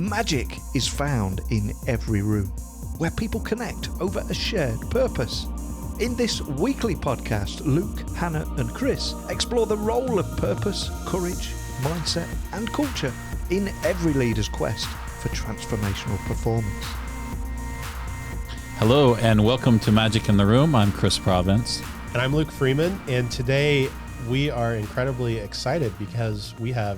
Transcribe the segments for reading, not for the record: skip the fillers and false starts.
Magic is found in every room, where people connect over a shared purpose. In this weekly podcast, Luke, Hannah and Chris explore the role of purpose, courage, mindset and culture in every leader's quest for transformational performance. Hello and welcome to Magic in the Room. I'm Chris Province. And I'm Luke Freeman, and today we are incredibly excited because we have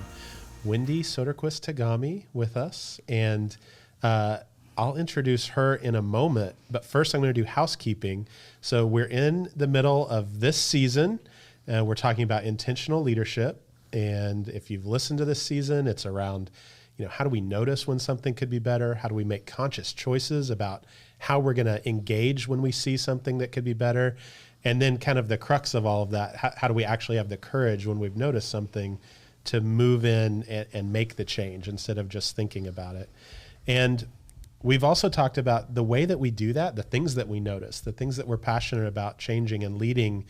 Wendy Togami with us, and I'll introduce her in a moment, but first I'm going to do housekeeping. So we're in the middle of this season, and we're talking about intentional leadership, and if you've listened to this season, it's around, how do we notice when something could be better? How do we make conscious choices about how we're going to engage when we see something that could be better? And then kind of the crux of all of that, how do we actually have the courage when we've noticed something to move in and make the change instead of just thinking about it? And we've also talked about the way that we do that, the things that we notice, the things that we're passionate about changing and leading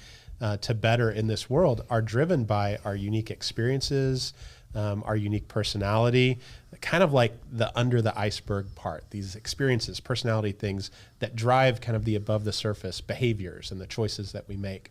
to better in this world are driven by our unique experiences, our unique personality, kind of like the under the iceberg part, these experiences, personality things that drive kind of the above the surface behaviors and the choices that we make.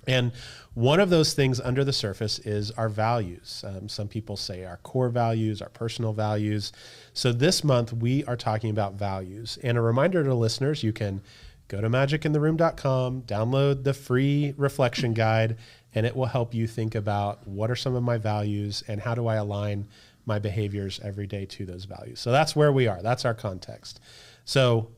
And one of those things under the surface is our values. Some people say our core values, our personal values. So this month we are talking about values. And a reminder to listeners, you can go to magicintheroom.com, download the free reflection guide, and it will help you think about what are some of my values and how do I align my behaviors every day to those values. So that's where we are. That's our context. So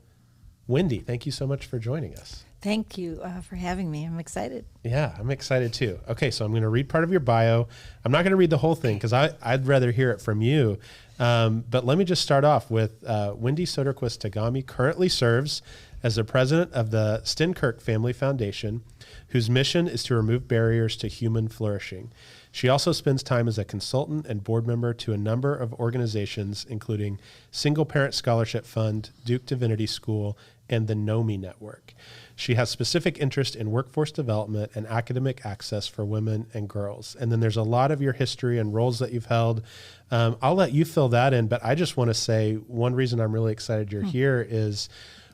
Wendy, thank you so much for joining us. Thank you for having me. I'm excited. Yeah, I'm excited too. Okay, so I'm going to read part of your bio. I'm not going to read the whole thing because I'd rather hear it from you. But let me just start off with Wendy Togami currently serves as the president of the Stenkirk Family Foundation, whose mission is to remove barriers to human flourishing. She also spends time as a consultant and board member to a number of organizations, including Single Parent Scholarship Fund, Duke Divinity School, and the NOMI Network. She has specific interest in workforce development and academic access for women and girls. And then there's a lot of your history and roles that you've held. I'll let you fill that in, but I just want to say one reason I'm really excited you're here is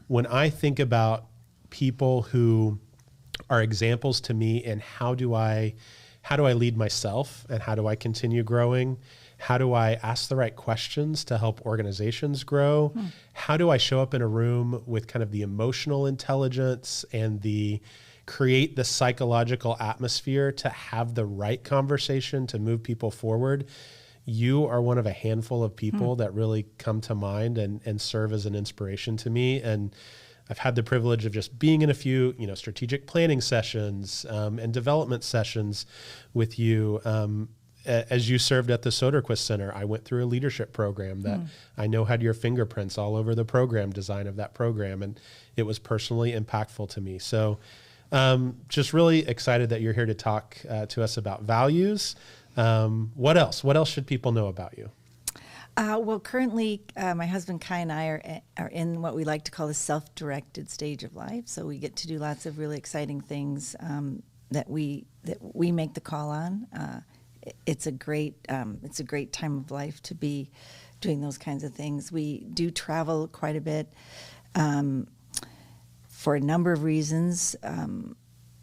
when I think about people who are examples to me in how do I lead myself and how do I continue growing? How do I ask the right questions to help organizations grow? How do I show up in a room with kind of the emotional intelligence and create the psychological atmosphere to have the right conversation to move people forward? You are one of a handful of people that really come to mind and serve as an inspiration to me. And I've had the privilege of just being in a few, strategic planning sessions and development sessions with you. As you served at the Soderquist Center, I went through a leadership program that I know had your fingerprints all over the program design of that program, and it was personally impactful to me. So just really excited that you're here to talk to us about values. What else? What else should people know about you? Well, currently, my husband Kai and I are in what we like to call the self-directed stage of life. So we get to do lots of really exciting things that we make the call on. It's a great time of life to be doing those kinds of things. We do travel quite a bit for a number of reasons.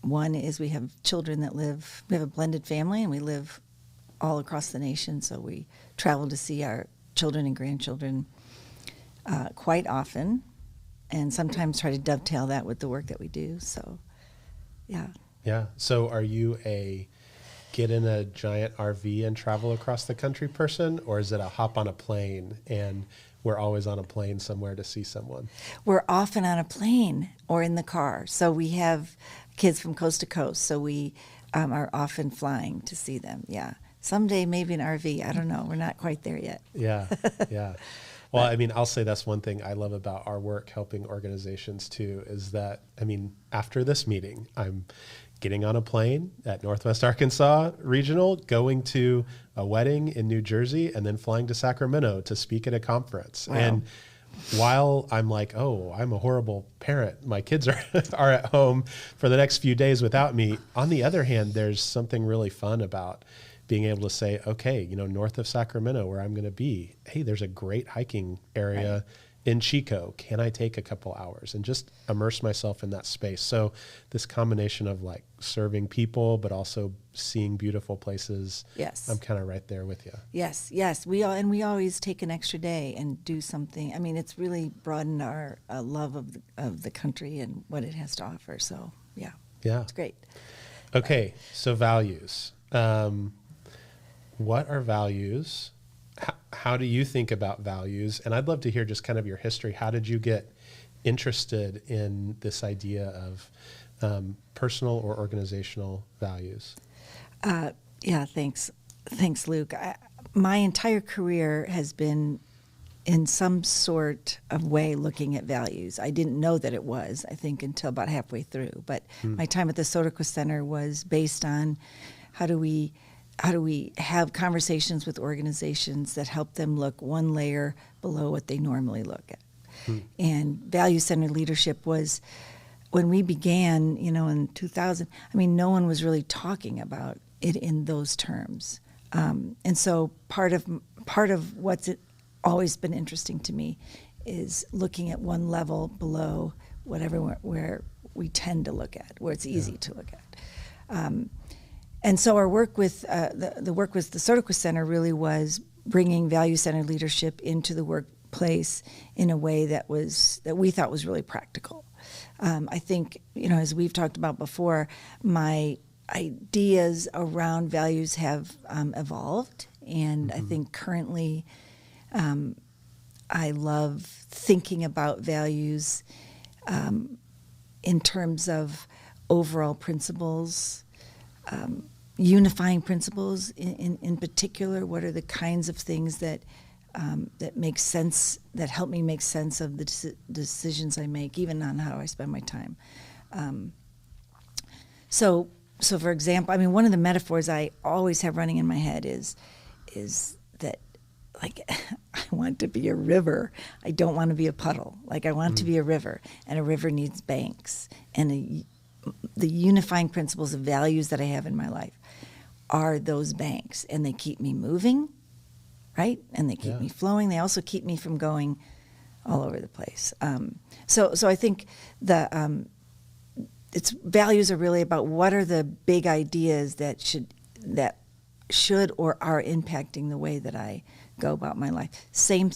One is we have children we have a blended family, and we live all across the nation. So we travel to see our children and grandchildren quite often, and sometimes try to dovetail that with the work that we do. So, yeah. Yeah. So are you get in a giant RV and travel across the country person, or is it a hop on a plane and we're always on a plane somewhere to see someone? We're often on a plane or in the car. So we have kids from coast to coast. So we are often flying to see them. Yeah. Someday maybe an RV. I don't know. We're not quite there yet. Yeah. Yeah. Well, I mean, I'll say that's one thing I love about our work helping organizations too, is that, after this meeting, I'm getting on a plane at Northwest Arkansas Regional, going to a wedding in New Jersey, and then flying to Sacramento to speak at a conference. Wow. And while I'm like, oh, I'm a horrible parent, my kids are at home for the next few days without me, on the other hand, there's something really fun about being able to say, okay, north of Sacramento where I'm going to be, hey, there's a great hiking area in Chico. Can I take a couple hours and just immerse myself in that space? So this combination of like serving people, but also seeing beautiful places. Yes. I'm kind of right there with you. Yes. We always take an extra day and do something. I mean, it's really broadened our love of the country and what it has to offer. So yeah, it's great. Okay. So values, what are values? How do you think about values? And I'd love to hear just kind of your history. How did you get interested in this idea of personal or organizational values? Thanks. Thanks, Luke. My entire career has been in some sort of way looking at values. I didn't know that it was, I think, until about halfway through. But my time at the Soderquist Center was based on how do we have conversations with organizations that help them look one layer below what they normally look at. And value-centered leadership was, when we began, in 2000, I mean, no one was really talking about it in those terms. And so part of what's always been interesting to me is looking at one level below where we tend to look at, where it's easy to look at. And so our work with the work with the Soderquist Center really was bringing value-centered leadership into the workplace in a way that we thought was really practical. I think, as we've talked about before, my ideas around values have evolved, and I think currently I love thinking about values in terms of overall principles. Unifying principles in particular. What are the kinds of things that make sense, that help me make sense of the decisions I make, even on how I spend my time. So for example, I mean, one of the metaphors I always have running in my head is that, like, I want to be a river. I don't want to be a puddle. Like, I want to be a river, and a river needs banks, and the unifying principles of values that I have in my life are those banks, and they keep me moving, right? And they keep me flowing. They also keep me from going all over the place. So I think its values are really about what are the big ideas that should or are impacting the way that I go about my life. Same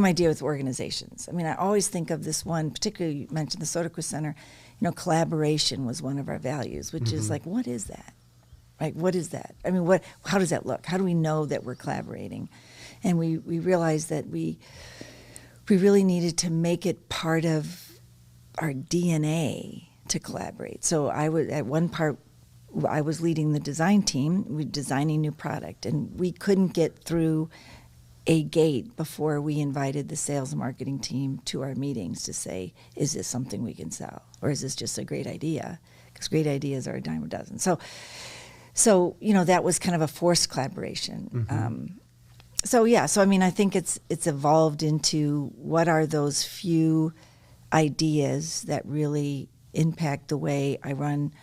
idea with organizations. I mean, I always think of this one, particularly you mentioned the Soderquist Center, collaboration was one of our values, which is like, what is that? Right? What is that? I mean, how does that look? How do we know that we're collaborating? And we realized that we really needed to make it part of our DNA to collaborate. So I was leading the design team. We were designing new product, and we couldn't get through a gate before we invited the sales and marketing team to our meetings to say, is this something we can sell? Or is this just a great idea? Because great ideas are a dime a dozen. So that was kind of a forced collaboration. So I mean, I think it's evolved into what are those few ideas that really impact the way I run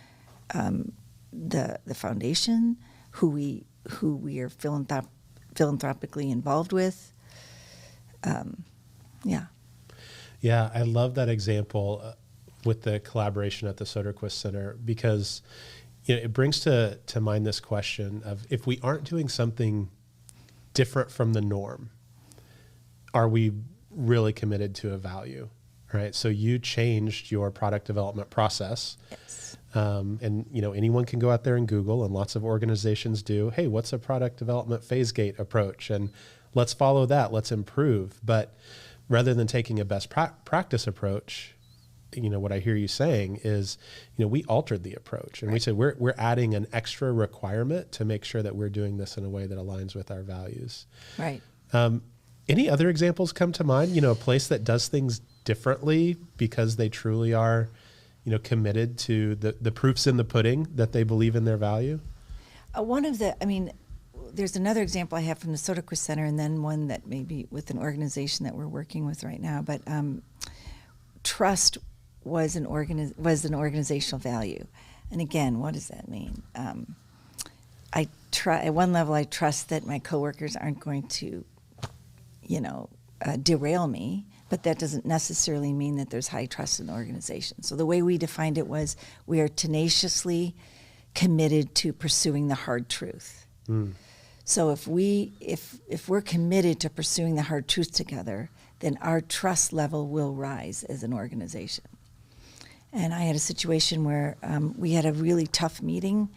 the foundation, who we are philanthropically involved with. Yeah, I love that example with the collaboration at the Soderquist Center, because it brings to mind this question of, if we aren't doing something different from the norm, are we really committed to a value, right? So you changed your product development process. Yes. And anyone can go out there and Google, and lots of organizations do, hey, what's a product development phase gate approach? And let's follow that, let's improve. But rather than taking a best practice approach, what I hear you saying is, we altered the approach, and we said, we're adding an extra requirement to make sure that we're doing this in a way that aligns with our values. Right. Any other examples come to mind? A place that does things differently because they truly are committed to the proofs in the pudding, that they believe in their value? There's another example I have from the Soderquist Center, and then one that maybe with an organization that we're working with right now. But trust was an organizational value. And again, what does that mean? At one level, I trust that my coworkers aren't going to, derail me, but that doesn't necessarily mean that there's high trust in the organization. So the way we defined it was we are tenaciously committed to pursuing the hard truth. So if we're committed to pursuing the hard truth together, then our trust level will rise as an organization. And I had a situation where we had a really tough meeting.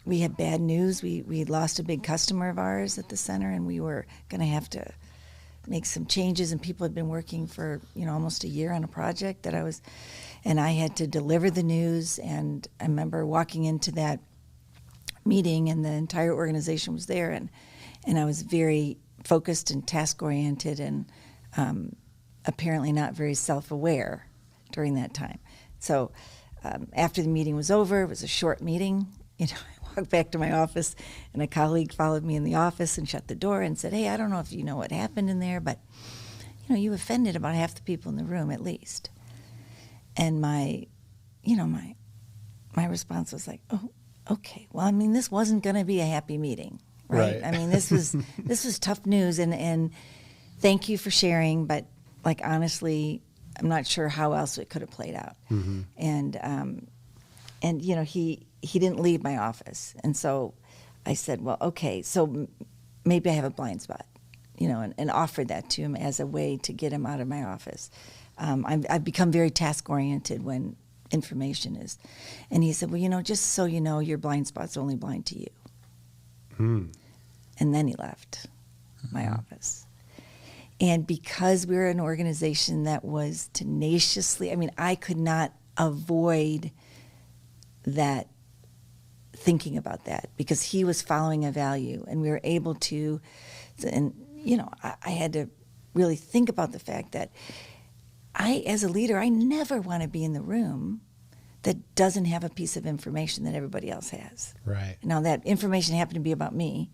We had bad news. We lost a big customer of ours at the center, and we were going to have to make some changes. And people had been working for almost a year on a project and I had to deliver the news. And I remember walking into that meeting, and the entire organization was there, and I was very focused and task oriented, and apparently not very self-aware during that time. So after the meeting was over, it was a short meeting. I walked back to my office, and a colleague followed me in the office and shut the door and said, "Hey, I don't know if you know what happened in there, but you offended about half the people in the room at least." And my response was like, "Oh, okay. Well, I mean, this wasn't going to be a happy meeting, right? I mean, this was tough news, and thank you for sharing, but honestly, I'm not sure how else it could have played out." And he didn't leave my office, and so I said, "Well, okay, so maybe I have a blind spot," and offered that to him as a way to get him out of my office. I've become very task oriented when information is, and he said, "Well, just so you know, your blind spot's only blind to you." And then he left my office. And because we were an organization that was tenaciously, I could not avoid that, thinking about that, because he was following a value, and we were able to, and I had to really think about the fact that as a leader, I never want to be in the room that doesn't have a piece of information that everybody else has. Right. Now, that information happened to be about me,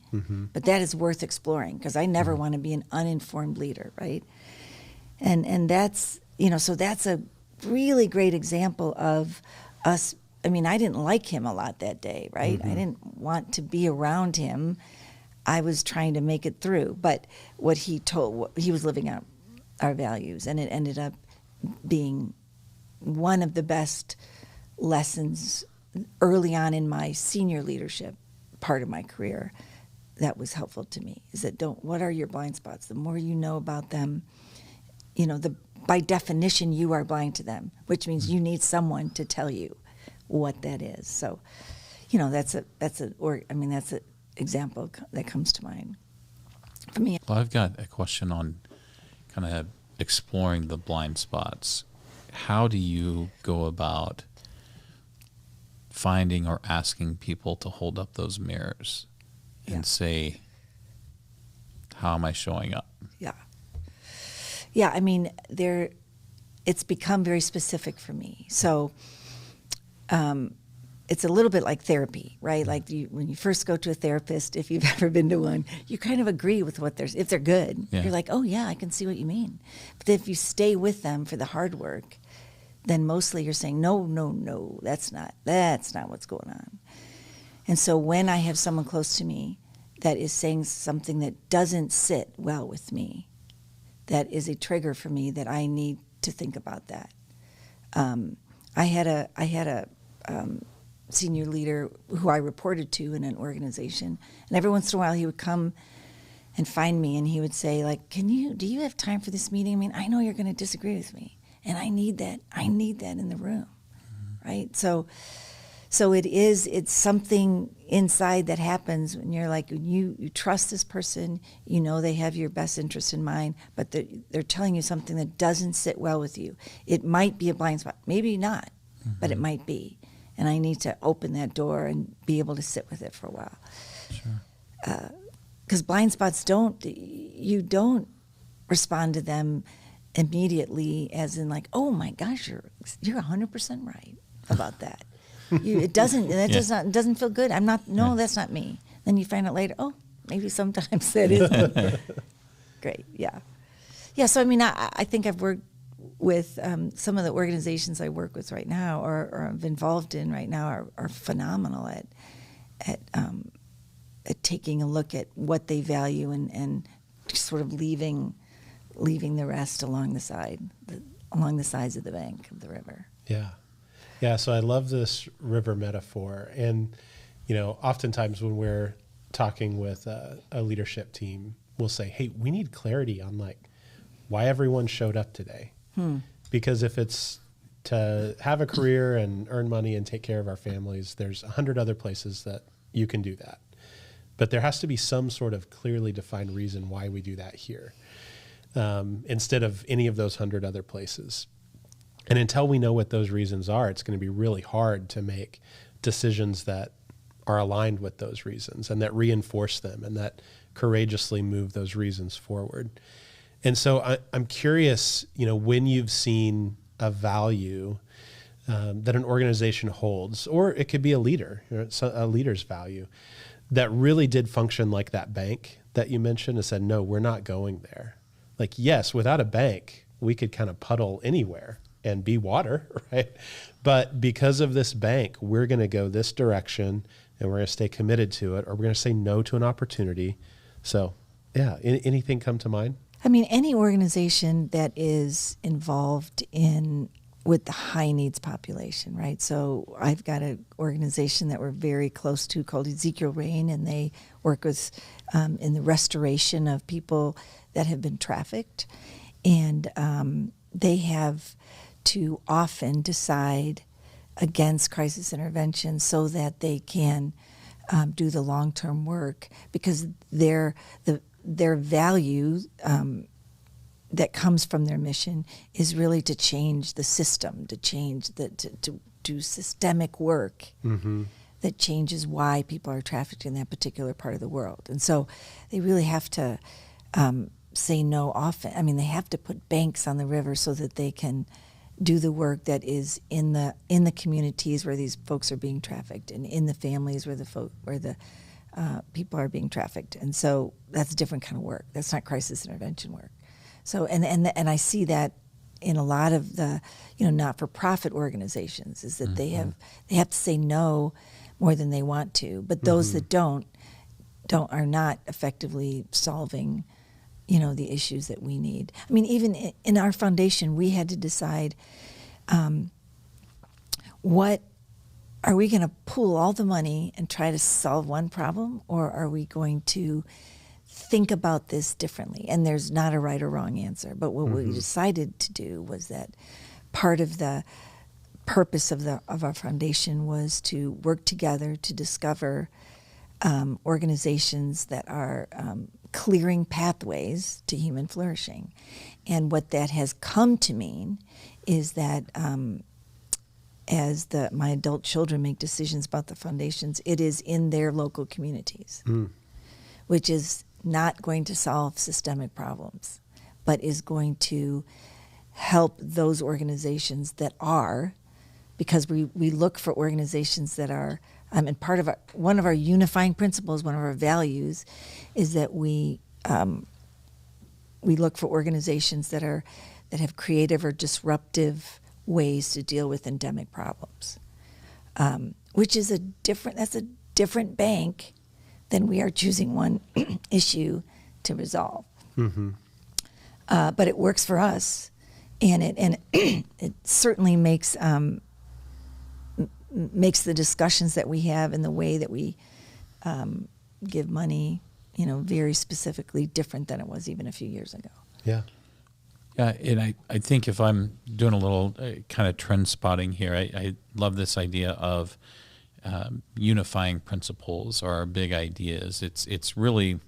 but that is worth exploring, because I never want to be an uninformed leader, right? And that's, so that's a really great example of us. I didn't like him a lot that day, right? I didn't want to be around him. I was trying to make it through. But what he was living out our values, and it ended up being one of the best lessons early on in my senior leadership part of my career that was helpful to me, is that what are your blind spots? The more you know about them, by definition, you are blind to them, which means you need someone to tell you what that is. So, that's an example that comes to mind for me. Well, I've got a question on kind of exploring the blind spots. How do you go about finding or asking people to hold up those mirrors and say, how am I showing up? Yeah, it's become very specific for me. So it's a little bit like therapy, right? Like when you first go to a therapist, if you've ever been to one, you kind of agree with if they're good. You're like, "Oh yeah, I can see what you mean." But if you stay with them for the hard work, then mostly you're saying, no, that's not what's going on. And so when I have someone close to me that is saying something that doesn't sit well with me, that is a trigger for me, that I need to think about that. I had a senior leader who I reported to in an organization, and every once in a while he would come and find me, and he would say, do you have time for this meeting? I know you're going to disagree with me, and I need that in the room, right? So it's something inside that happens when you're you trust this person, they have your best interest in mind, but they're telling you something that doesn't sit well with you. It might be a blind spot, maybe not, but it might be. And I need to open that door and be able to sit with it for a while. Sure. Because blind spots you don't respond to them immediately as in oh my gosh, you're 100% right about that. It doesn't feel good. That's not me. Then you find out later, oh, maybe sometimes that is. Great, yeah. Yeah, so I think I've worked with some of the organizations I work with right now or I'm involved in right now are phenomenal at taking a look at what they value and sort of leaving the rest along the sides of the bank of the river. Yeah. Yeah. So I love this river metaphor. And, oftentimes when we're talking with a leadership team, we'll say, hey, we need clarity on why everyone showed up today. Because if it's to have a career and earn money and take care of our families, there's 100 other places that you can do that. But there has to be some sort of clearly defined reason why we do that here, instead of any of those 100 other places. And until we know what those reasons are, it's going to be really hard to make decisions that are aligned with those reasons and that reinforce them and that courageously move those reasons forward. And so I'm curious, when you've seen a value that an organization holds, or it could be a leader, a leader's value, that really did function like that bank that you mentioned and said, no, we're not going there. Yes, without a bank, we could kind of puddle anywhere and be water, right? But because of this bank, we're going to go this direction and we're going to stay committed to it, or we're going to say no to an opportunity. So, yeah, anything come to mind? I mean, any organization that is involved with the high needs population, right? So I've got an organization that we're very close to called Ezekiel Rain, and they work with in the restoration of people that have been trafficked. And they have to often decide against crisis intervention so that they can do the long-term work, because their value that comes from their mission is really to change the system, to do systemic work that changes why people are trafficked in that particular part of the world. And so they really have to say no often. I mean, they have to put banks on the river so that they can do the work that is in the communities where these folks are being trafficked, and in the families where the people are being trafficked. And so that's a different kind of work. That's not crisis intervention work. So and I see that in a lot of the not-for-profit organizations, is that they have to say no more than they want to. But those that don't are not effectively solving the issues that we need. I mean, even in our foundation, we had to decide what are we going to pool all the money and try to solve one problem, or are we going to think about this differently? And there's not a right or wrong answer. But what we decided to do was that part of the purpose of our foundation was to work together to discover organizations that are clearing pathways to human flourishing. And what that has come to mean is that as my adult children make decisions about the foundations, it is in their local communities, which is not going to solve systemic problems, but is going to help those organizations that are, because we look for organizations that are, and one of our unifying principles, one of our values, is that we look for organizations that have creative or disruptive ways to deal with endemic problems, which is a different bank than we are choosing one issue to resolve. But it works for us, and it certainly makes the discussions that we have and the way that we give money, very specifically different than it was even a few years ago. Yeah. Yeah, and I think if I'm doing a little kind of trend spotting here, I love this idea of unifying principles or our big ideas. It's really,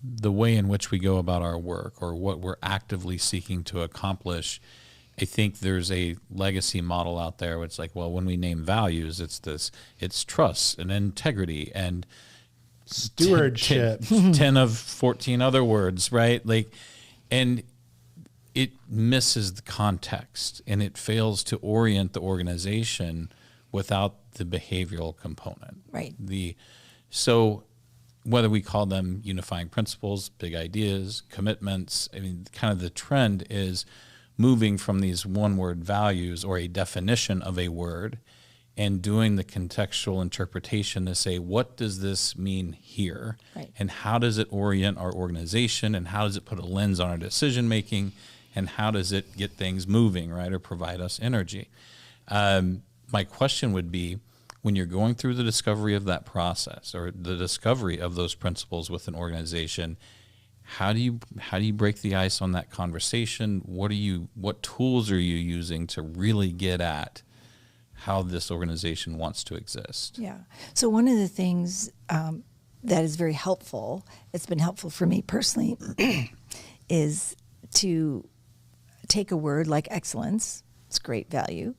the way in which we go about our work or what we're actively seeking to accomplish. I think there's a legacy model out there where it's like, well, when we name values, it's trust and integrity and stewardship, 10 of 14 other words, right? And it misses the context, and it fails to orient the organization without the behavioral component. Right. So whether we call them unifying principles, big ideas, commitments, I mean, kind of the trend is moving from these one-word values or a definition of a word and doing the contextual interpretation to say, what does this mean here? Right. And how does it orient our organization? And how does it put a lens on our decision-making? And how does it get things moving, right, or provide us energy? My question would be, when you're going through the discovery of that process or the discovery of those principles with an organization, how do you break the ice on that conversation? What tools are you using to really get at how this organization wants to exist? Yeah. So one of the things that is very helpful, it's been helpful for me personally, is to take a word like excellence, it's great value,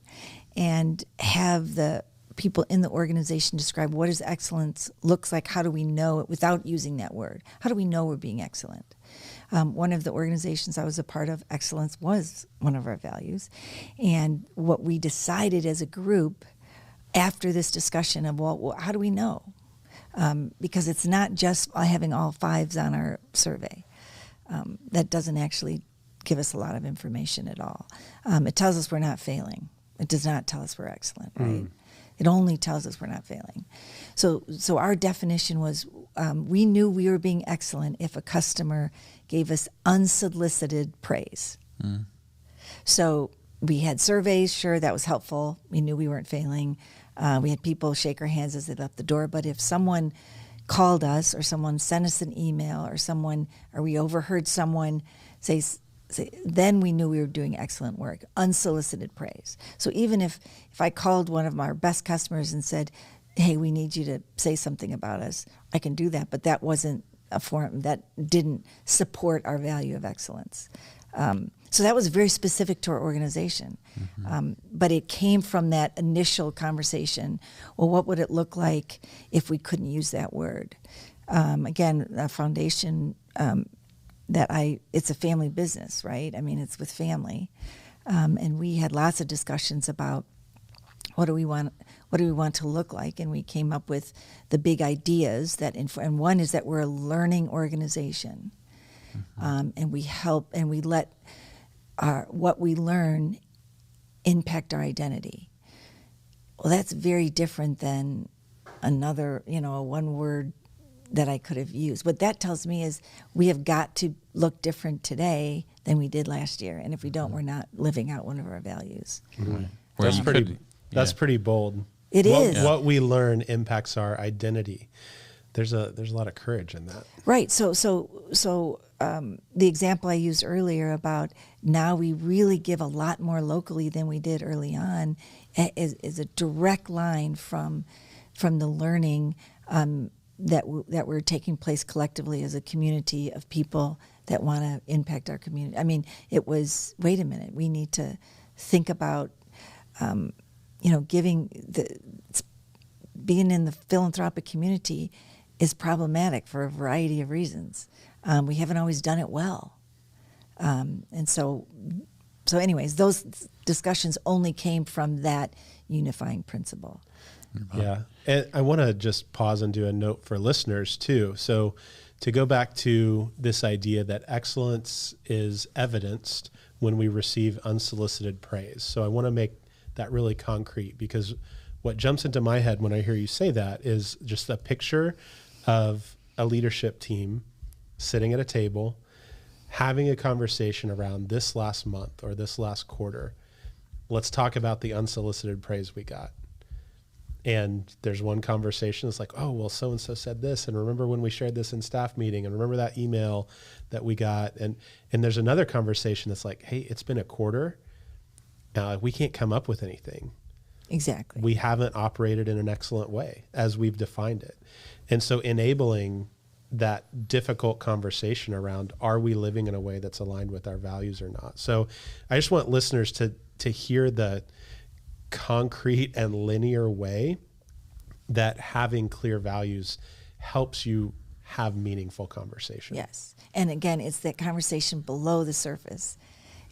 and have the people in the organization describe what does excellence looks like. How do we know it without using that word? How do we know we're being excellent? One of the organizations I was a part of, excellence was one of our values. And what we decided as a group after this discussion of, well, how do we know? Because it's not just having all fives on our survey. That doesn't actually give us a lot of information at all. It tells us we're not failing. It does not tell us we're excellent, right? It only tells us we're not failing. So our definition was we knew we were being excellent if a customer gave us unsolicited praise. So we had surveys, sure, that was helpful. We knew we weren't failing. We had people shake our hands as they left the door. But if someone called us or someone sent us an email or we overheard someone say, then we knew we were doing excellent work, unsolicited praise. So even if I called one of our best customers and said, hey, we need you to say something about us, I can do that, but that wasn't a forum that didn't support our value of excellence. So that was very specific to our organization. But it came from that initial conversation. Well, what would it look like if we couldn't use that word? Again, a foundation it's a family business, right? I mean, it's with family. And we had lots of discussions about what do we want to look like? And we came up with the big ideas and one is that we're a learning organization. And we help and we let what we learn impact our identity. Well, that's very different than another, a one word that I could have used. What that tells me is we have got to look different today than we did last year. And if we don't, we're not living out one of our values. That's pretty bold. It is. What we learn impacts our identity. There's a lot of courage in that. Right. So the example I used earlier about now we really give a lot more locally than we did early on is a direct line from the learning that we're taking place collectively as a community of people that want to impact our community. I mean, it was, wait a minute, we need to think about, being in the philanthropic community is problematic for a variety of reasons. We haven't always done it well. And so anyways, those discussions only came from that unifying principle. Yeah. And I want to just pause and do a note for listeners too. So to go back to this idea that excellence is evidenced when we receive unsolicited praise. So I want to make that really concrete, because what jumps into my head when I hear you say that is just a picture of a leadership team sitting at a table, having a conversation around this last month or this last quarter. Let's talk about the unsolicited praise we got. And there's one conversation that's like, oh, well, so-and-so said this. And remember when we shared this in staff meeting, and remember that email that we got. And there's another conversation that's like, hey, it's been a quarter. We can't come up with anything. Exactly. We haven't operated in an excellent way as we've defined it. And so enabling that difficult conversation around, are we living in a way that's aligned with our values or not? So I just want listeners to hear the concrete and linear way that having clear values helps you have meaningful conversation. Yes. And again, it's that conversation below the surface.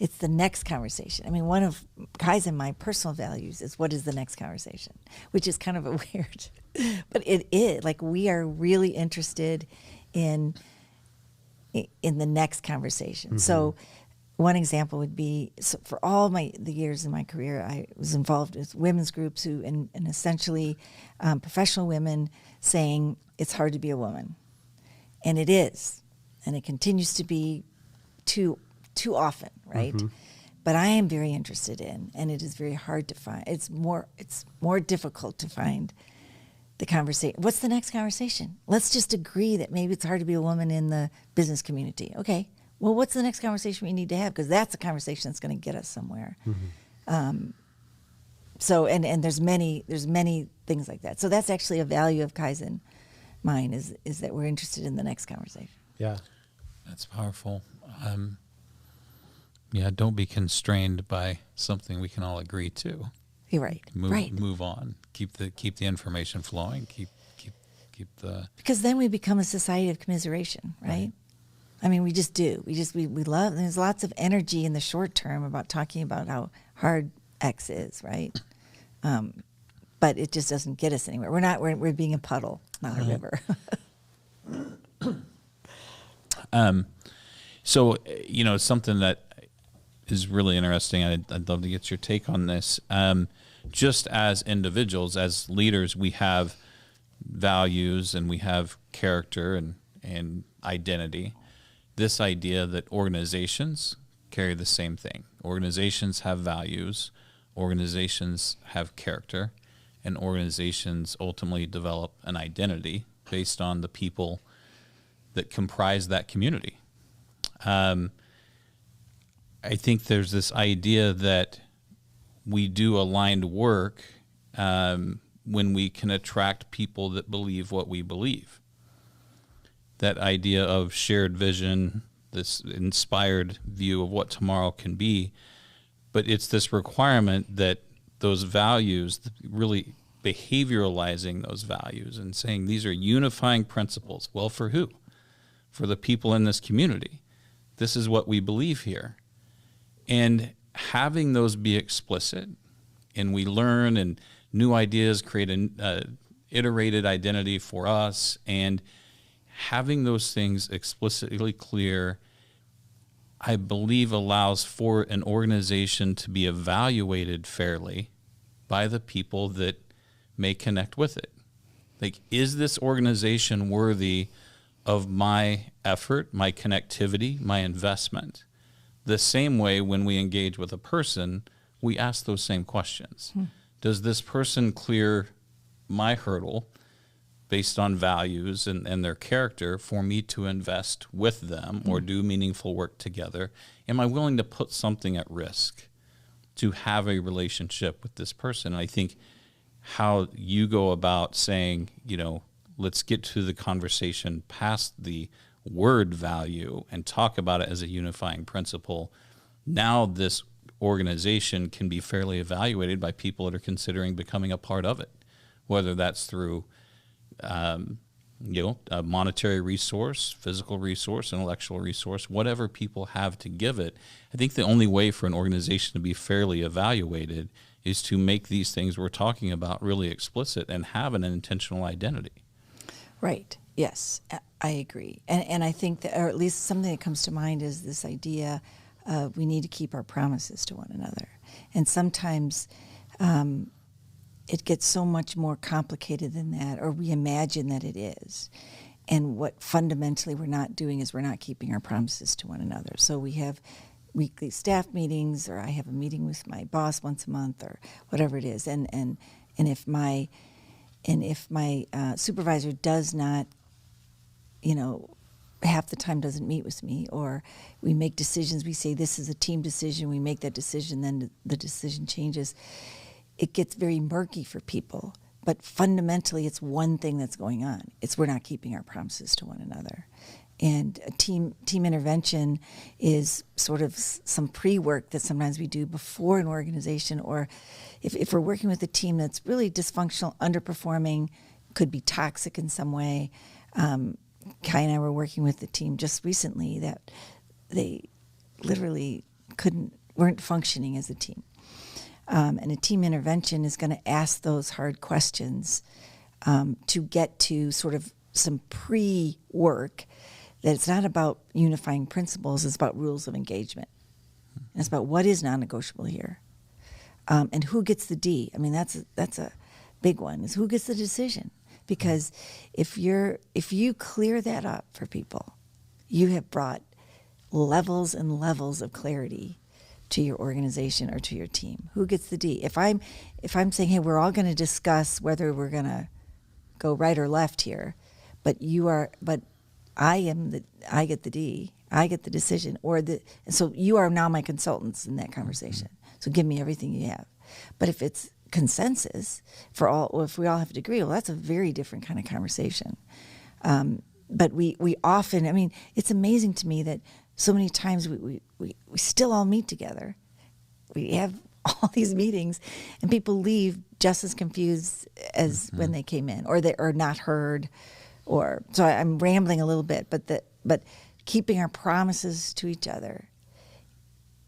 It's the next conversation. I mean, one of Kaizen, my personal values is what is the next conversation, which is kind of a weird, but it is. Like, we are really interested in the next conversation. So one example would be, so for all the years in my career, I was involved with women's groups and essentially professional women saying it's hard to be a woman. And it is. And it continues to be too often, right? But I am very interested in, and it is very hard to find. It's more difficult to find the conversation. What's the next conversation? Let's just agree that maybe it's hard to be a woman in the business community. Okay. Well, what's the next conversation we need to have? Because that's a conversation that's going to get us somewhere. So, and there's many things like that. So that's actually a value of Kaizen. Mine is that we're interested in the next conversation. Yeah. That's powerful. Don't be constrained by something we can all agree to. You're right. Move on. Keep the information flowing. Keep the. Because then we become a society of commiseration, right? I mean, we just do. We love. There's lots of energy in the short term about talking about how hard X is, right? But it just doesn't get us anywhere. We're being a puddle, not a river. So, something that is really interesting. I'd love to get your take on this. Just as individuals, as leaders, we have values and we have character and identity. This idea that organizations carry the same thing. Organizations have values, organizations have character, and organizations ultimately develop an identity based on the people that comprise that community. I think there's this idea that we do aligned work when we can attract people that believe what we believe. That idea of shared vision, this inspired view of what tomorrow can be, but it's this requirement that those values, really behavioralizing those values and saying these are unifying principles. Well, for who? For the people in this community. This is what we believe here. And having those be explicit, and we learn, and new ideas create an iterated identity for us, and having those things explicitly clear, I believe allows for an organization to be evaluated fairly by the people that may connect with it. Like, is this organization worthy of my effort, my connectivity, my investment? The same way when we engage with a person, we ask those same questions. Does this person clear my hurdle based on values and their character for me to invest with them or do meaningful work together? Am I willing to put something at risk to have a relationship with this person? And I think how you go about saying, let's get to the conversation past the word value and talk about it as a unifying principle. Now this organization can be fairly evaluated by people that are considering becoming a part of it, whether that's through a monetary resource, physical resource, intellectual resource, whatever people have to give it. I think the only way for an organization to be fairly evaluated is to make these things we're talking about really explicit and have an intentional identity. Right. Yes, I agree. And I think that, or at least something that comes to mind is this idea of we need to keep our promises to one another. And sometimes it gets so much more complicated than that, or we imagine that it is. And what fundamentally we're not doing is we're not keeping our promises to one another. So we have weekly staff meetings, or I have a meeting with my boss once a month, or whatever it is. And if my supervisor does not, half the time doesn't meet with me, or we make decisions, we say this is a team decision, we make that decision, then the decision changes. It gets very murky for people, but fundamentally it's one thing that's going on. It's we're not keeping our promises to one another. And a team intervention is sort of some pre-work that sometimes we do before an organization, or if we're working with a team that's really dysfunctional, underperforming, could be toxic in some way. Kai and I were working with the team just recently that they literally weren't functioning as a team. And a team intervention is going to ask those hard questions to get to sort of some pre-work, that it's not about unifying principles, it's about rules of engagement. And it's about what is non-negotiable here. And who gets the D. I mean, that's a big one, is who gets the decision. Because if you clear that up for people, you have brought levels and levels of clarity to your organization or to your team. Who gets the D? If I'm saying, hey, we're all going to discuss whether we're going to go right or left here, but I get the D. I get the decision, so you are now my consultants in that conversation. So give me everything you have. But if it's consensus for all, or if we all have to agree, well, that's a very different kind of conversation. But we often, I mean, it's amazing to me that so many times we still all meet together. We have all these meetings, and people leave just as confused as when they came in, or they are not heard, or so. I'm rambling a little bit, but keeping our promises to each other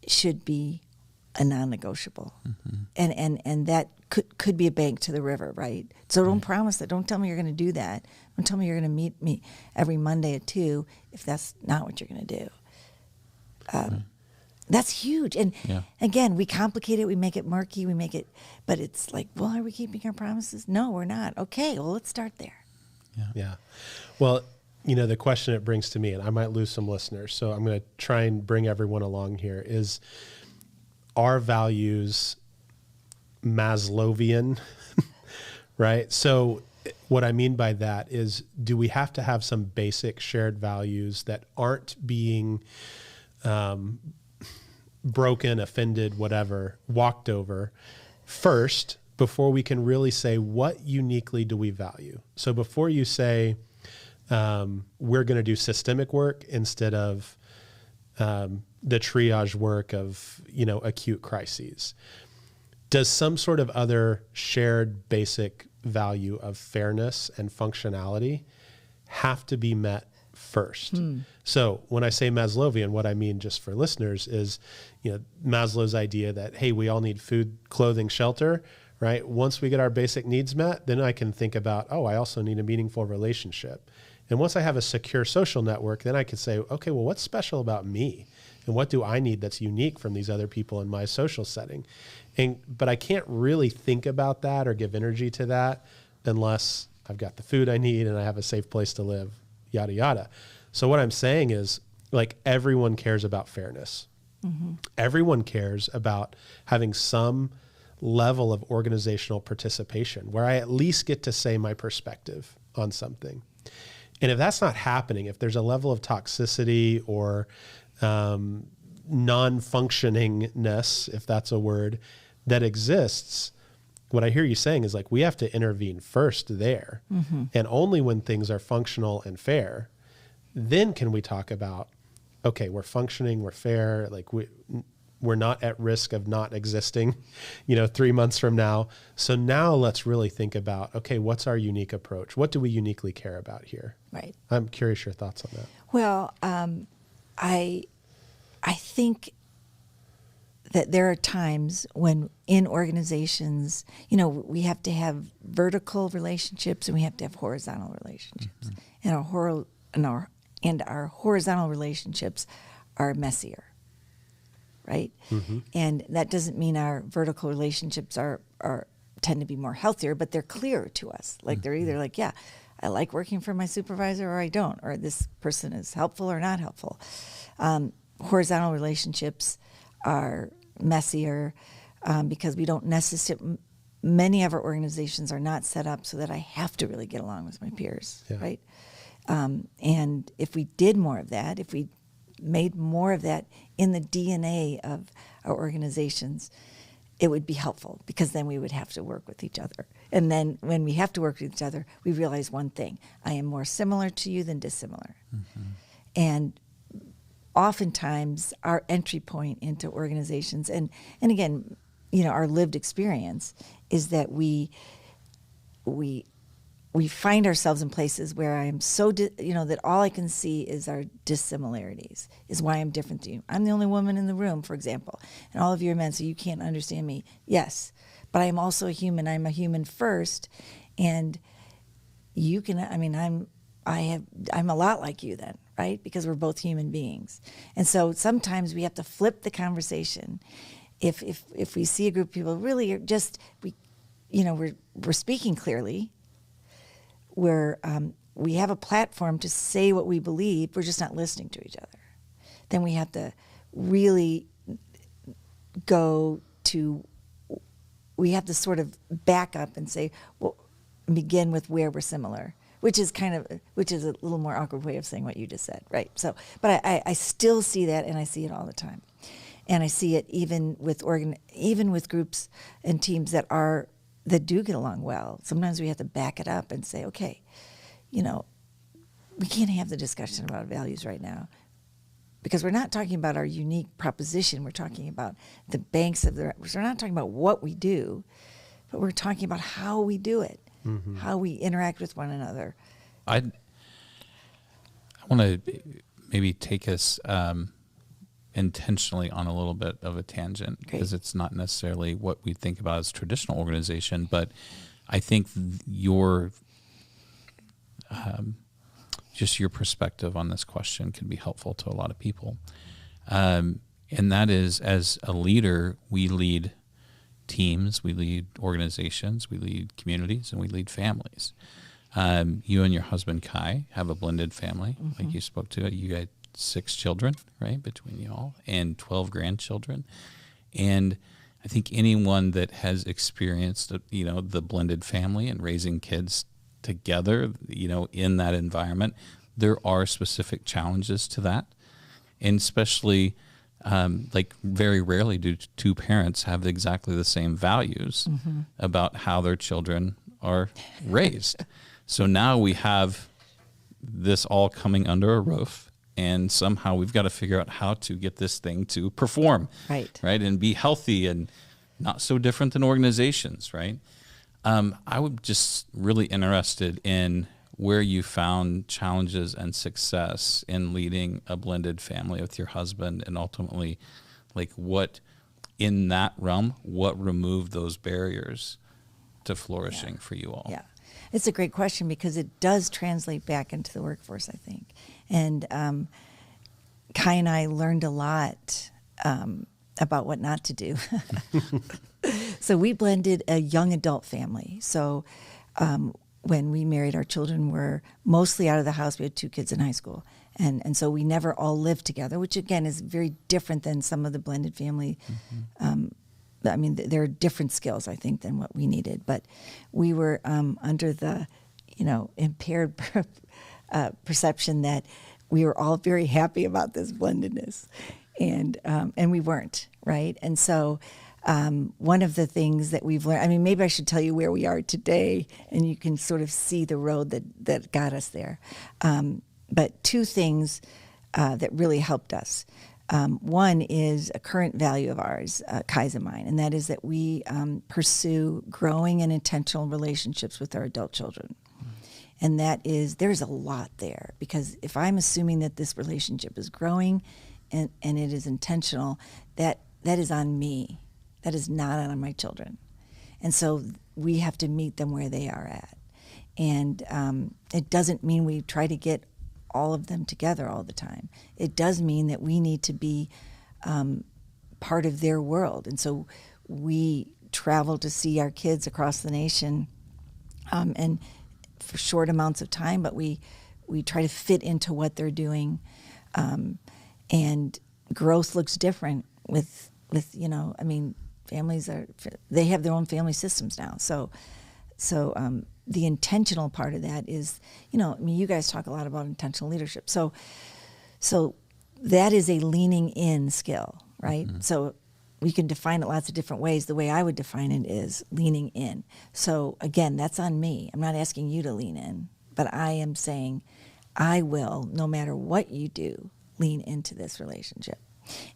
should be a non-negotiable, and that could be a bank to the river, right? So don't promise that. Don't tell me you're going to do that. Don't tell me you're going to meet me every Monday at 2 if that's not what you're going to do. That's huge. And again, we complicate it. We make it murky. But it's like, well, are we keeping our promises? No, we're not. Okay, well, let's start there. Yeah. Well, the question it brings to me, and I might lose some listeners, so I'm going to try and bring everyone along here, is, are values Maslowian, right? So what I mean by that is, do we have to have some basic shared values that aren't being broken, offended, whatever, walked over first before we can really say, what uniquely do we value? So before you say, we're going to do systemic work instead of the triage work of, acute crises, does some sort of other shared basic value of fairness and functionality have to be met first? So when I say Maslowian, what I mean, just for listeners, is, Maslow's idea that, hey, we all need food, clothing, shelter, right? Once we get our basic needs met, then I can think about, oh, I also need a meaningful relationship. And once I have a secure social network, then I can say, okay, well, what's special about me? And what do I need that's unique from these other people in my social setting? But I can't really think about that or give energy to that unless I've got the food I need and I have a safe place to live, yada, yada. So what I'm saying is, like, everyone cares about fairness. Everyone cares about having some level of organizational participation where I at least get to say my perspective on something. And if that's not happening, if there's a level of toxicity or non-functioningness, if that's a word, that exists, what I hear you saying is, like, we have to intervene first there. And only when things are functional and fair, then can we talk about, okay, we're functioning, we're fair, like we're not at risk of not existing, 3 months from now. So now let's really think about, okay, what's our unique approach? What do we uniquely care about here? Right. I'm curious your thoughts on that. Well, I think that there are times when in organizations, we have to have vertical relationships and we have to have horizontal relationships. And our horizontal relationships are messier, right? And that doesn't mean our vertical relationships are tend to be more healthier, but they're clearer to us. Like, they're either like, yeah, I like working for my supervisor, or I don't, or this person is helpful or not helpful. Horizontal relationships are messier because we don't necessarily, many of our organizations are not set up so that I have to really get along with my peers, right? And if we did more of that, if we made more of that in the DNA of our organizations, it would be helpful, because then we would have to work with each other. And then when we have to work with each other, we realize one thing: I am more similar to you than dissimilar. And oftentimes our entry point into organizations, and again, our lived experience is that we we find ourselves in places where I am so, that all I can see is our dissimilarities, is why I'm different than you. I'm the only woman in the room, for example, and all of you are men, so you can't understand me. Yes, but I am also a human. I'm a human first, and you can, I'm a lot like you then, right? Because we're both human beings. And so sometimes we have to flip the conversation. If we see a group of people really are just, we're speaking clearly, we have a platform to say what we believe, we're just not listening to each other. Then we have to really we have to sort of back up and say, well, begin with where we're similar, which is a little more awkward way of saying what you just said, right? So, but I still see that, and I see it all the time. And I see it even with groups and teams that do get along well. Sometimes we have to back it up and say, okay, we can't have the discussion about values right now because we're not talking about our unique proposition. We're talking about the banks we're not talking about what we do, but we're talking about how we do it, how we interact with one another. I want to maybe take us intentionally on a little bit of a tangent because it's not necessarily what we think about as traditional organization, but I think your perspective on this question can be helpful to a lot of people. And that is, as a leader, we lead teams, we lead organizations, we lead communities, and we lead families. You and your husband, Kai, have a blended family, like you spoke to. You got 6 children, right, between you all, and 12 grandchildren. And I think anyone that has experienced, the blended family and raising kids together, in that environment, there are specific challenges to that. And especially, very rarely do 2 parents have exactly the same values about how their children are raised. So now we have this all coming under a roof, and somehow we've got to figure out how to get this thing to perform, right, and be healthy and not so different than organizations, right? I would just really interested in where you found challenges and success in leading a blended family with your husband, and ultimately, what in that realm, what removed those barriers to flourishing for you all? Yeah. It's a great question because it does translate back into the workforce, I think. And Kai and I learned a lot about what not to do. So we blended a young adult family. So when we married, our children were mostly out of the house. We had 2 kids in high school. And so we never all lived together, which, again, is very different than some of the blended family. There are different skills, I think, than what we needed. But we were under the, impaired perception that we were all very happy about this blendedness. And we weren't, right? And so one of the things that we've learned, maybe I should tell you where we are today, and you can sort of see the road that got us there. But 2 things that really helped us. One is a current value of ours, Kai's and mine, and that is that we pursue growing and intentional relationships with our adult children. And that is, there's a lot there, because if I'm assuming that this relationship is growing and it is intentional, that is on me. That is not on my children. And so we have to meet them where they are at. And it doesn't mean we try to get all of them together all the time. It does mean that we need to be part of their world. And so we travel to see our kids across the nation and for short amounts of time, but we try to fit into what they're doing. And growth looks different with families they have their own family systems now. So the intentional part of that is, you guys talk a lot about intentional leadership. So that is a leaning in skill, right? Mm-hmm. So we can define it lots of different ways. The way I would define it is leaning in. So again, that's on me. I'm not asking you to lean in, but I am saying I will, no matter what you do, lean into this relationship.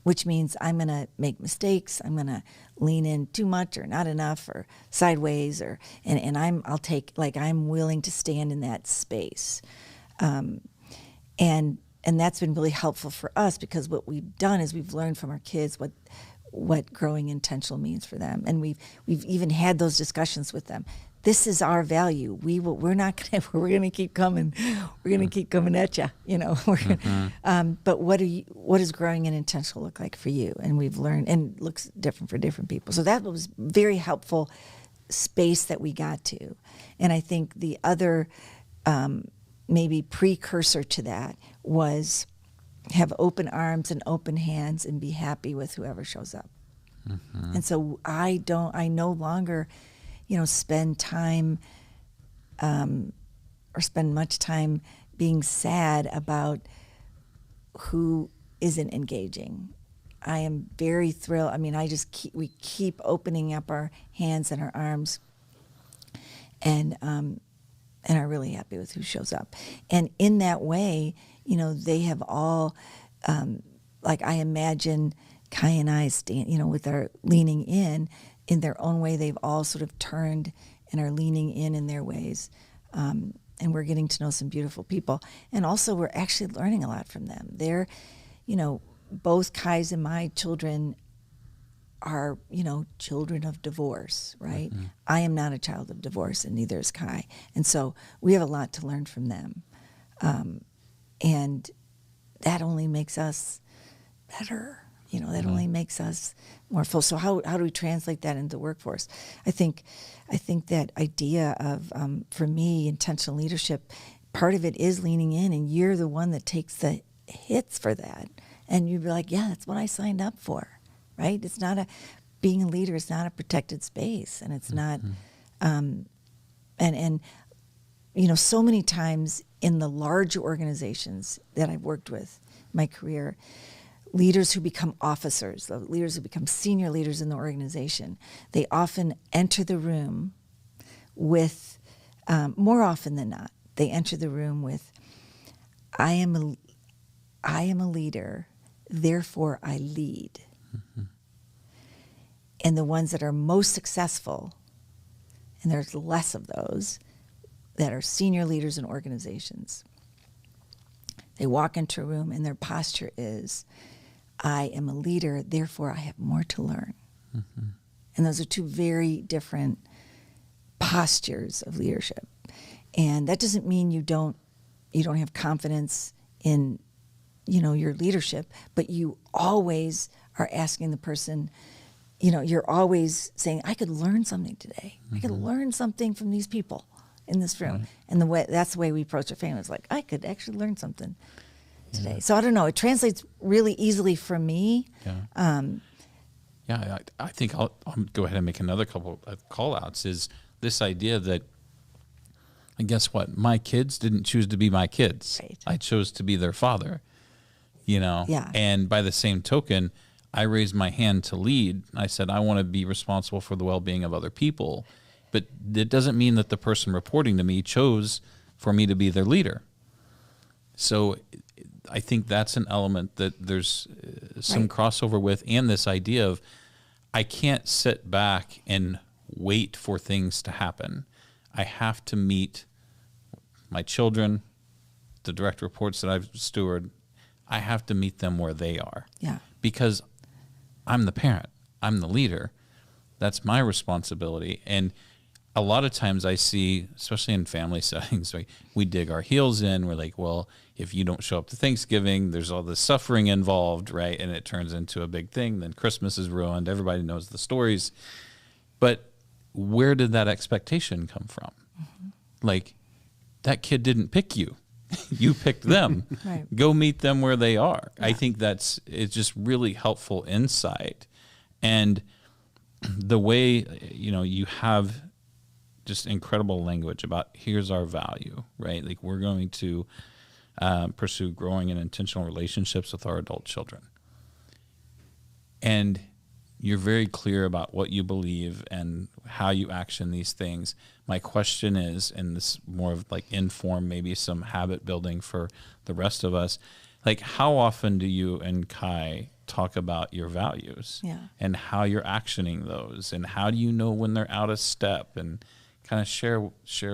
which means I'm going to make mistakes. I'm going to lean in too much or not enough or sideways, and I'll take, like, I'm willing to stand in that space. And that's been really helpful for us, because what we've done is we've learned from our kids what growing intentional means for them, and we've even had those discussions with them. This is our value. We're going to keep coming. We're going to keep coming at you. But what does growing and intentional look like for you? And we've learned, and it looks different for different people. So that was very helpful space that we got to. And I think the other maybe precursor to that was have open arms and open hands and be happy with whoever shows up. And so I no longer spend time or spend much time being sad about who isn't engaging. I am very thrilled. I mean, we keep opening up our hands and our arms, and are really happy with who shows up. And in that way, they have all, like, I imagine Kai and I stand, with our leaning in their own way, they've all sort of turned and are leaning in their ways. And we're getting to know some beautiful people. And also we're actually learning a lot from them. They're, both Kai's and my children are, children of divorce, right? I am not a child of divorce, and neither is Kai. And so we have a lot to learn from them. And that only makes us better. That only makes us more full. So how do we translate that into the workforce? I think that idea of, for me, intentional leadership, part of it is leaning in, and you're the one that takes the hits for that. And you'd be like, yeah, that's what I signed up for, right? It's not being a leader is not a protected space, and it's not, so many times in the larger organizations that I've worked with in my career, leaders who become officers, the leaders who become senior leaders in the organization, they often enter the room with, more often than not, they enter the room with, I am a leader, therefore I lead. And the ones that are most successful, and there's less of those, that are senior leaders in organizations, they walk into a room and their posture is, I am a leader, therefore I have more to learn. And those are two very different postures of leadership. And that doesn't mean you don't have confidence in, your leadership, but you always are asking the person, you're always saying, I could learn something today. I could learn something from these people in this room. And that's the way we approach our family. It's like, I could actually learn something today. So I don't know. It translates really easily for me. I think I'll go ahead and make another couple of call outs, is this idea that, and guess what? My kids didn't choose to be my kids. Right. I chose to be their father, Yeah. And by the same token, I raised my hand to lead. I said, I want to be responsible for the well-being of other people. But it doesn't mean that the person reporting to me chose for me to be their leader. So I think that's an element that there's some crossover with, and this idea of, I can't sit back and wait for things to happen. I have to meet my children, the direct reports that I've stewarded. I have to meet them where they are. Yeah. Because I'm the parent. I'm the leader. That's my responsibility. And a lot of times I see, especially in family settings, we dig our heels in. We're like, well, if you don't show up to Thanksgiving, there's all this suffering involved, right? And it turns into a big thing. Then Christmas is ruined. Everybody knows the stories. But where did that expectation come from? Like, that kid didn't pick you. You picked them. Right. Go meet them where they are. Yeah. I think it's just really helpful insight. And the way, you have just incredible language about, here's our value, right? Like, we're going to pursue growing and intentional relationships with our adult children. And you're very clear about what you believe and how you action these things. My question is, and this more of like inform maybe some habit building for the rest of us, like, how often do you and Kai talk about your values Yeah. and how you're actioning those, and how do you know when they're out of step, and kind of share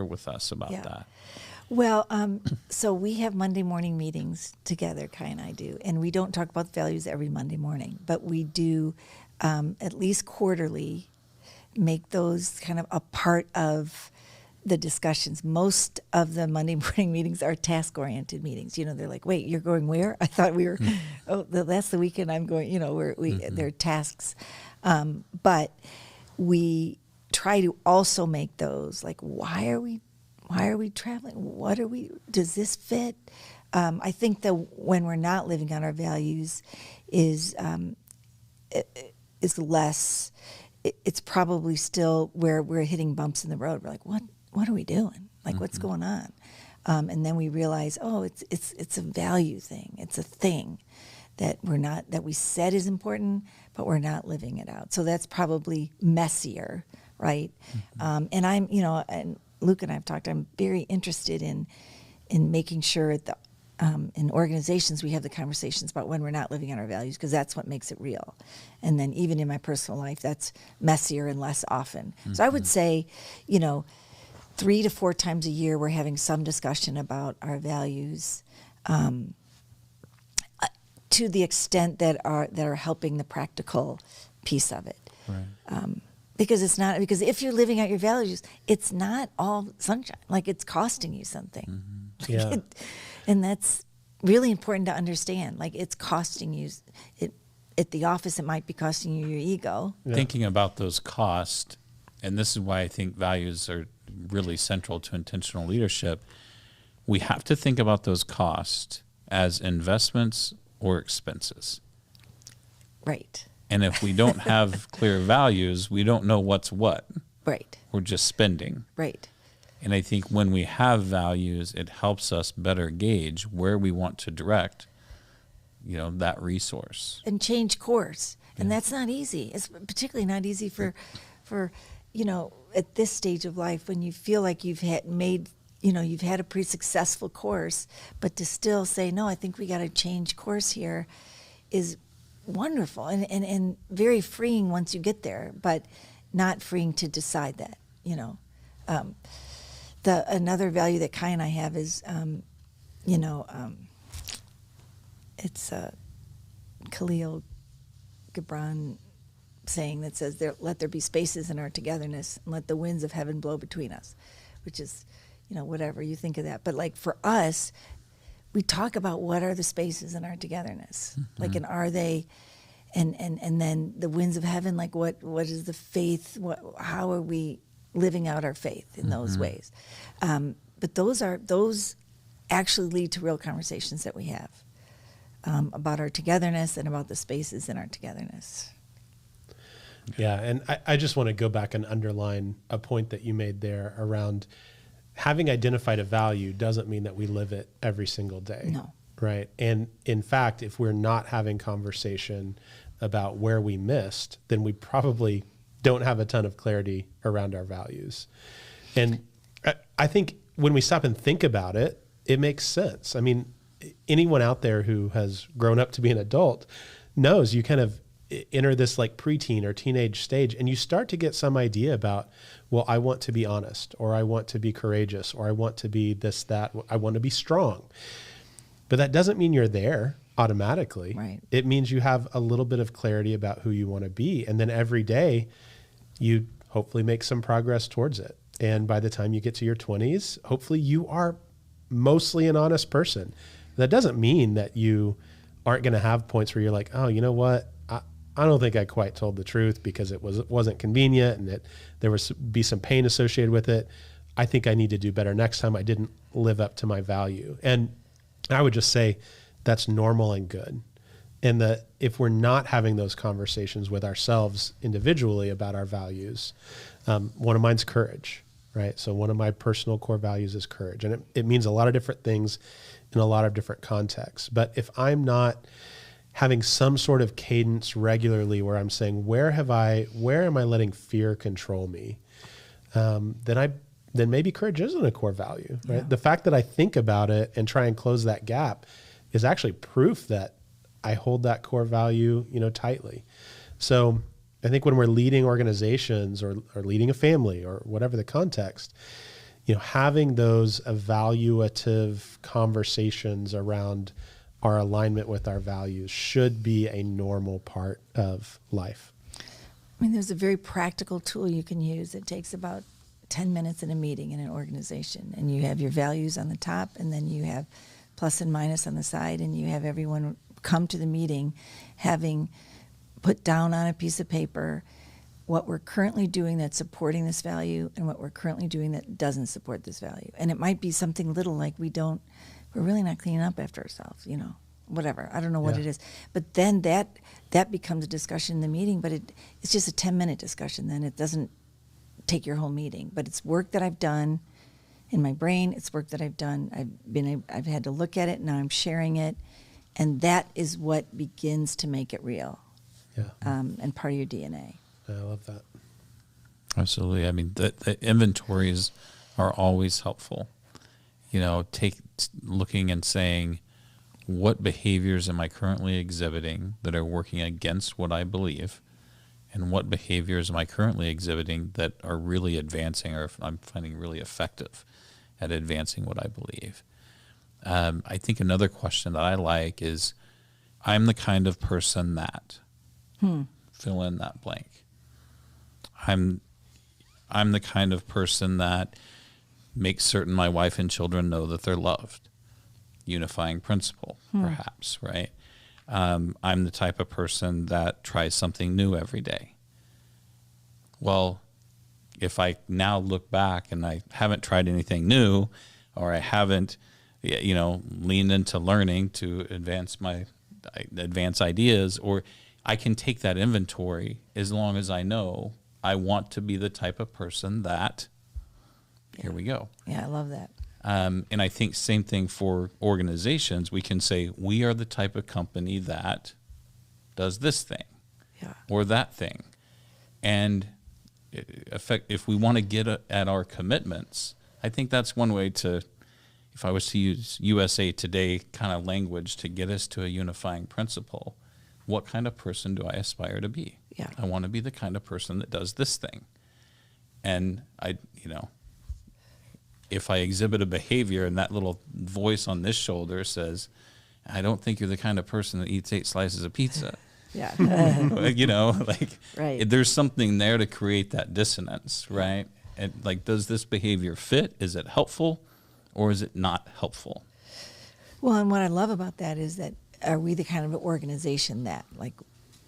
with us about that. Well, so we have Monday morning meetings together, Kai and I do, and we don't talk about values every Monday morning, but we do at least quarterly make those kind of a part of the discussions. Most of the Monday morning meetings are task-oriented meetings. You know, they're like, wait, you're going where? I thought we were, that's the weekend I'm going, you know, they're tasks. But we try to also make those like, why are we traveling? Does this fit? I think that when we're not living on our values is less, it's probably still where we're hitting bumps in the road. We're like, what are we doing? Like, what's going on? And then we realize, it's a value thing. It's a thing that we said is important, but we're not living it out. So that's probably messier, right? And I'm, and Luke and I have talked, I'm very interested in making sure that in organizations we have the conversations about when we're not living on our values, because that's what makes it real. And then even in my personal life, that's messier and less often. So I would say, 3 to 4 times a year we're having some discussion about our values, to the extent that are helping the practical piece of it. Right. Because if you're living out your values, it's not all sunshine. Like, it's costing you something. Yeah. And that's really important to understand. Like, it's costing you. At the office, it might be costing you your ego. Yeah. Thinking about those costs, and this is why I think values are really central to intentional leadership, we have to think about those costs as investments or expenses. Right. And if we don't have clear values, we don't know what's what. Right. We're just spending. Right. And I think when we have values, it helps us better gauge where we want to direct, that resource. And change course. And that's not easy. It's particularly not easy for at this stage of life, when you feel like you've had a pretty successful course, but to still say, no, I think we got to change course here, is wonderful and very freeing once you get there, but not freeing to decide that. Another value that Kai and I have is, it's Khalil Gibran saying that says, let there be spaces in our togetherness, and let the winds of heaven blow between us, which is, whatever you think of that. But like, for us, we talk about what are the spaces in our togetherness, like, and are they, and then the winds of heaven, like what is the faith? How are we living out our faith in those ways? But those actually lead to real conversations that we have about our togetherness and about the spaces in our togetherness. Yeah, and I just want to go back and underline a point that you made there around having identified a value doesn't mean that we live it every single day. No. Right. And in fact, if we're not having conversation about where we missed, then we probably don't have a ton of clarity around our values. And I think when we stop and think about it, it makes sense. I mean, anyone out there who has grown up to be an adult knows you kind of enter this like preteen or teenage stage, and you start to get some idea about, well, I want to be honest, or I want to be courageous, or I want to be this, that, I want to be strong. But that doesn't mean you're there automatically. Right. It means you have a little bit of clarity about who you want to be. And then every day you hopefully make some progress towards it. And by the time you get to your 20s, hopefully you are mostly an honest person. That doesn't mean that you aren't going to have points where you're like, oh, you know what? I don't think I quite told the truth because it wasn't convenient, and that there was be some pain associated with it. I think I need to do better next time. I didn't live up to my value. And I would just say that's normal and good. And that if we're not having those conversations with ourselves individually about our values, one of mine's courage, right? So one of my personal core values is courage. And it means a lot of different things in a lot of different contexts. But if I'm not having some sort of cadence regularly where I'm saying, where am I letting fear control me? Then maybe courage isn't a core value, right? Yeah. The fact that I think about it and try and close that gap is actually proof that I hold that core value, tightly. So I think when we're leading organizations or leading a family or whatever the context, having those evaluative conversations around our alignment with our values should be a normal part of life. I mean, there's a very practical tool you can use. It takes about 10 minutes in a meeting in an organization, and you have your values on the top, and then you have plus and minus on the side, and you have everyone come to the meeting having put down on a piece of paper what we're currently doing that's supporting this value and what we're currently doing that doesn't support this value. And it might be something little like we're really not cleaning up after ourselves, whatever. I don't know what it is. But then that becomes a discussion in the meeting, but it's just a 10-minute discussion. Then it doesn't take your whole meeting. But it's work that I've done in my brain. It's work that I've done. I've had to look at it. Now I'm sharing it. And that is what begins to make it real. Yeah. And part of your DNA. I love that. Absolutely. I mean, the inventories are always helpful. Looking and saying, what behaviors am I currently exhibiting that are working against what I believe? And what behaviors am I currently exhibiting that are really advancing or I'm finding really effective at advancing what I believe? I think another question that I like is, I'm the kind of person that, fill in that blank. I'm the kind of person that makes certain my wife and children know that they're loved. Unifying principle, perhaps, right? I'm the type of person that tries something new every day. Well, if I now look back and I haven't tried anything new, or I haven't, leaned into learning to advance ideas, or I can take that inventory as long as I know I want to be the type of person that, here we go. Yeah, I love that. And I think same thing for organizations. We can say we are the type of company that does this thing or that thing. And if we want to get at our commitments, I think that's one way to, if I was to use USA Today kind of language to get us to a unifying principle, what kind of person do I aspire to be? Yeah. I want to be the kind of person that does this thing. And if I exhibit a behavior and that little voice on this shoulder says, I don't think you're the kind of person that eats 8 slices of pizza. Yeah. Right. There's something there to create that dissonance, right? And does this behavior fit? Is it helpful or is it not helpful? Well, and what I love about that is that are we the kind of organization that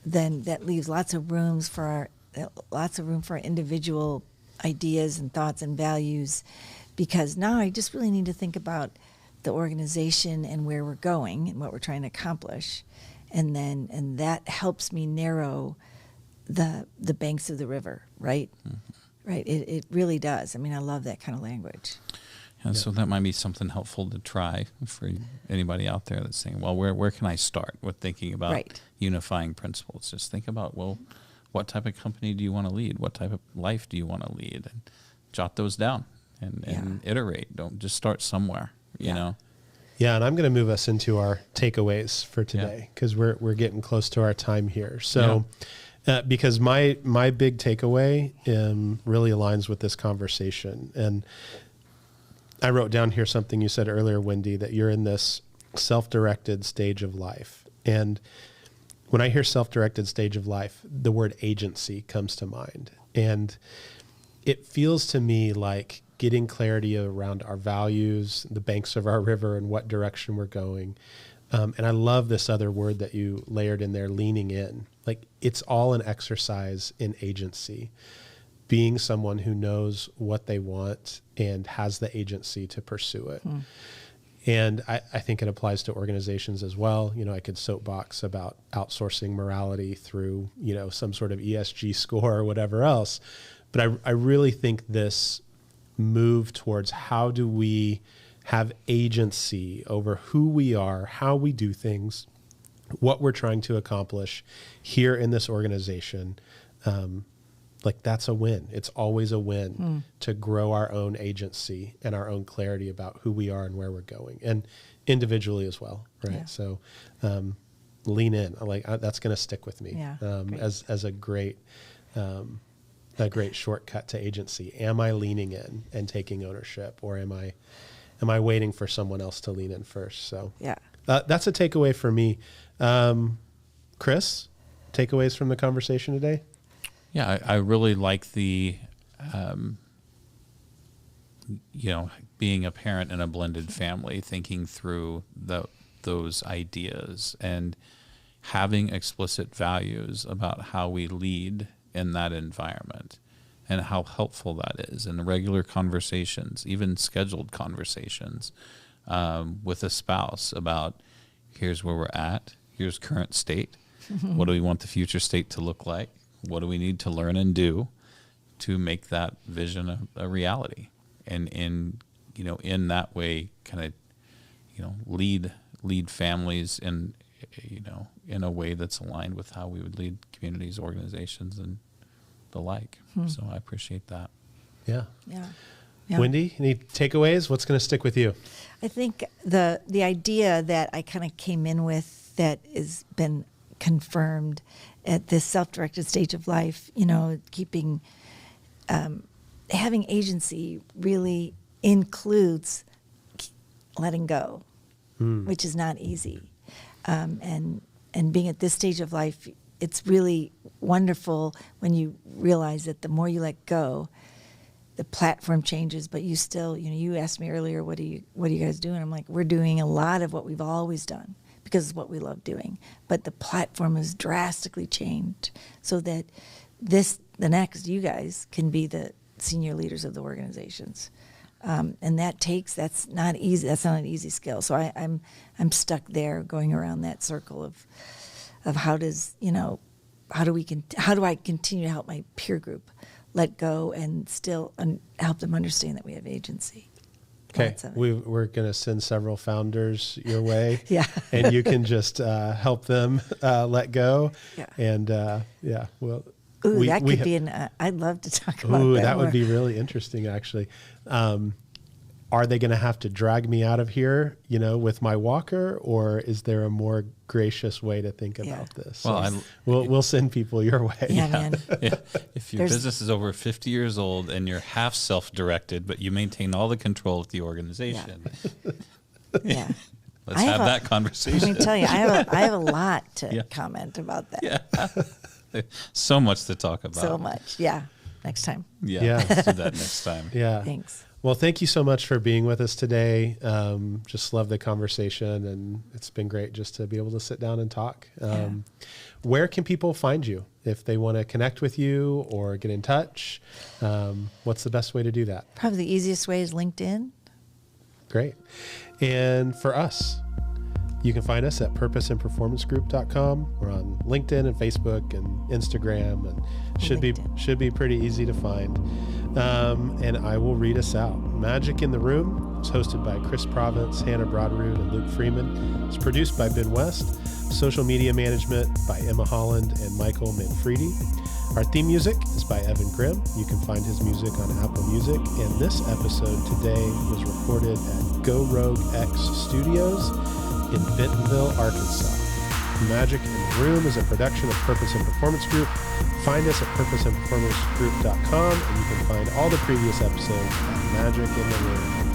then that leaves lots of room for our individual ideas and thoughts and values, because now I just really need to think about the organization and where we're going and what we're trying to accomplish, and that helps me narrow the banks of the river, right? Mm-hmm. Right. It really does. I mean, I love that kind of language. And so that might be something helpful to try for anybody out there that's saying, well, where can I start with thinking about unifying principles? Just think about, well, what type of company do you want to lead? What type of life do you want to lead? And jot those down and iterate. Don't just start somewhere, you know? Yeah, and I'm going to move us into our takeaways for today because we're getting close to our time here. So because my big takeaway really aligns with this conversation. And I wrote down here something you said earlier, Wendy, that you're in this self-directed stage of life. And when I hear self-directed stage of life, the word agency comes to mind. And it feels to me like getting clarity around our values, the banks of our river, and what direction we're going. And I love this other word that you layered in there, leaning in. Like, it's all an exercise in agency. Being someone who knows what they want and has the agency to pursue it. And I think it applies to organizations as well. I could soapbox about outsourcing morality through, some sort of ESG score or whatever else. But I really think this move towards how do we have agency over who we are, how we do things, what we're trying to accomplish here in this organization, that's a win. It's always a win to grow our own agency and our own clarity about who we are and where we're going, and individually as well, right? Yeah. So, lean in. That's going to stick with me. Yeah, as a great shortcut to agency. Am I leaning in and taking ownership, or am I waiting for someone else to lean in first? So Yeah. That's a takeaway for me. Chris, takeaways from the conversation today? Yeah, I really like the, being a parent in a blended family, thinking through those ideas and having explicit values about how we lead in that environment and how helpful that is in regular conversations, even scheduled conversations with a spouse about here's where we're at, here's current state, what do we want the future state to look like, what do we need to learn and do to make that vision a reality, and in that way kind of lead families in a way that's aligned with how we would lead communities, organizations, and the like. So I appreciate that. Yeah. Yeah. Wendy, any takeaways? What's going to stick with you? I think the idea that I kind of came in with that has been confirmed at this self-directed stage of life, keeping, having agency really includes letting go, which is not easy. And being at this stage of life, it's really wonderful when you realize that the more you let go, the platform changes, but you still, you asked me earlier, what are you guys doing? I'm like, we're doing a lot of what we've always done because it's what we love doing. But the platform has drastically changed so that the next you guys can be the senior leaders of the organizations. And that's not easy. That's not an easy skill. So I'm stuck there going around that circle of how do I continue to help my peer group let go and still help them understand that we have agency. Okay, we're going to send several founders your way. Yeah. And you can just help them let go. Yeah. And well, that could be I'd love to talk about that. That would be really interesting, actually. Are they going to have to drag me out of here, with my walker, or is there a more gracious way to think about this? Well, we'll send people your way. Yeah, man. If your business is over 50 years old and you're half self-directed, but you maintain all the control of the organization, yeah. Let's have that conversation. Let me tell you, I have a lot to comment about that. Yeah. So much to talk about. So much. Yeah. Next time. Yeah. Let's do that next time. Yeah. Thanks. Well, thank you so much for being with us today. Just love the conversation, and it's been great just to be able to sit down and talk. Where can people find you if they want to connect with you or get in touch? What's the best way to do that? Probably the easiest way is LinkedIn. Great. And for us, you can find us at purposeandperformancegroup.com. We're on LinkedIn and Facebook and Instagram, and should be pretty easy to find. And I will read us out. Magic in the Room is hosted by Chris Province, Hannah Broadroot, and Luke Freeman. It's produced by Ben West. Social media management by Emma Holland and Michael Manfredi. Our theme music is by Evan Grimm. You can find his music on Apple Music. And this episode today was recorded at Go Rogue X Studios in Bentonville, Arkansas. Magic in the Room is a production of Purpose and Performance Group. Find us at purposeandperformancegroup.com, and you can find all the previous episodes at Magic in the Room.